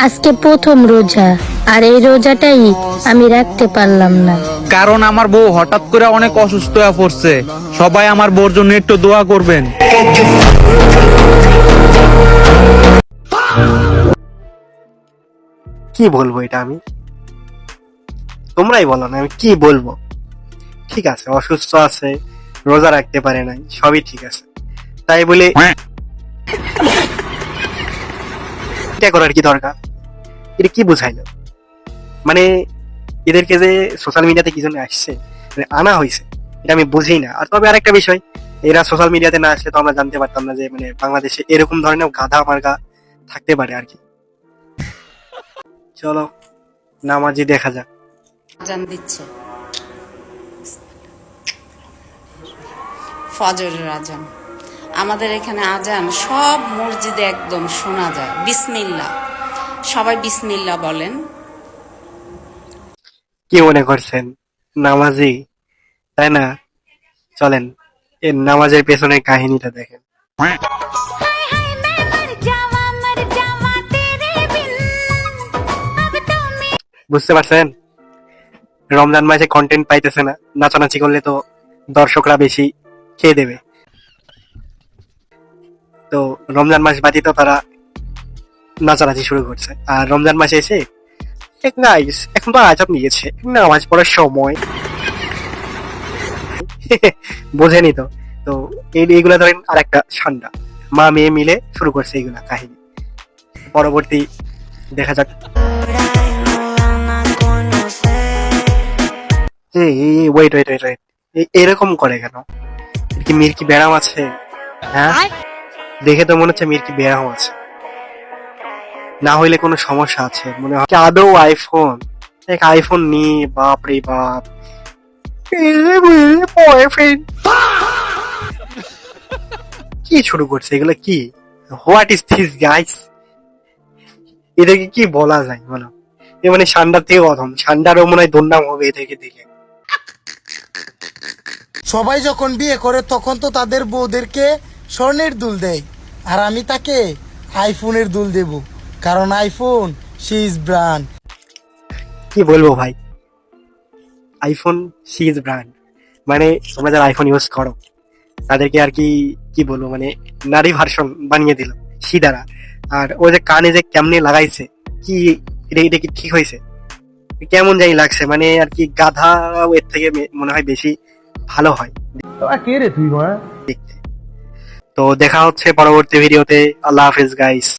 আজকে প্রথম রোজা, আর এই রোজাটাই আমি রাখতে পারলাম না। কারণ আমার বউ হঠাৎ করে অনেক অসুস্থ হয়ে পড়ছে। সবাই আমার বউর জন্য একটু দোয়া করবেন। কি বলবো এটা আমি, তোমরাই বলো না আমি কি বলবো। ঠিক আছে, অসুস্থ আছে, রোজা রাখতে পারে নাই, সবই ঠিক আছে, তাই বলে এটা করার কি দরকার? এটা কি বুঝাইলো? মানে এদেরকে যে সোশ্যাল মিডিয়াতে কি জন্য আসছে, মানে আনা হয়েছে, এটা আমি বুঝি না। আর তবে আরেকটা বিষয়, এরা সোশ্যাল মিডিয়াতে না আসলে তো আমরা জানতে পারতাম না যে মানে বাংলাদেশে এরকম ধরনের গাধা মার্গা থাকতে পারে আর কি। চলো নামাজি দেখা যাক। আজান দিচ্ছে, ফজরের আজান। আমাদের এখানে আজান সব মসজিদে একদম শোনা যায়। বিসমিল্লাহ, সবাই বিসমিল্লাহ বলেন। কি মনে করছেন নামাজি, তাই না? চলেন এর নামাজের পেছনের কাহিনীটা দেখেন। বুঝতে পারছেন, রমজান মাসে কন্টেন্ট পাইতেছে না, নাচানাচি করলে তো দর্শকরা বেশি খেয়ে দেবে। তো রমজান মাস ব্যতীত তারা নাচানাচি শুরু করছে, আর রমজান মাসে এসে গাইস এখন তো আজাব নিয়েছে, নামাজ পড়ার সময়। বোঝেনি তো। তো এইগুলা ধরেন আর একটা ঠান্ডা, মা মেয়ে মিলে শুরু করছে এইগুলা কাহিনী। পরবর্তী দেখা যাক। ওয়েট ওয়েট ওয়েট ওয়েট, এরকম করে কেন? কি মির কি ব্যারাম আছে? হ্যাঁ, দেখে তো মনে হচ্ছে মির কি ব্যারাম আছে, না হইলে কোনো সমস্যা আছে মনে হয়। আদৌ আইফোন, এক আইফোন নিয়ে বাপ রে বাপ, বয়ফ্রেন্ড কি শুরু করছে এগুলো? কি হোয়াট ইজ দিস গাইস? এদেরকে কি বলা যায় বলো? এ মানে সান্ডার থেকে অধম, সান্ডারও মনে হয় দুর্নাম হবে এদেরকে দেখে। সবাই যখন বিয়ে করে তখন তো তাদের বউদেরকে স্বর্ণের দুল দেয়, আর আমি তাকে আইফোনের দুল দেব, কারণ আইফোন শি ইজ ব্র্যান্ড। কি বলবো ভাই, আইফোন সি ইজ ব্র্যান্ড মানে তোমরা যারা আইফোন ইউজ করো তাদেরকে আর কি কি বলবো, মানে নারী ভার্সন বানিয়ে দিল সিদারা। আর ও যে কানে যে কেমনে লাগাইছে, কি এটা কি ঠিক হয়েছে? কেমন জানি লাগছে, মানে আর কি গাধা এর থেকে মনে হয় বেশি ভালো হয় দেখতে। তো দেখা হচ্ছে পরবর্তী ভিডিওতে। আল্লাহ হাফেজ গাইস।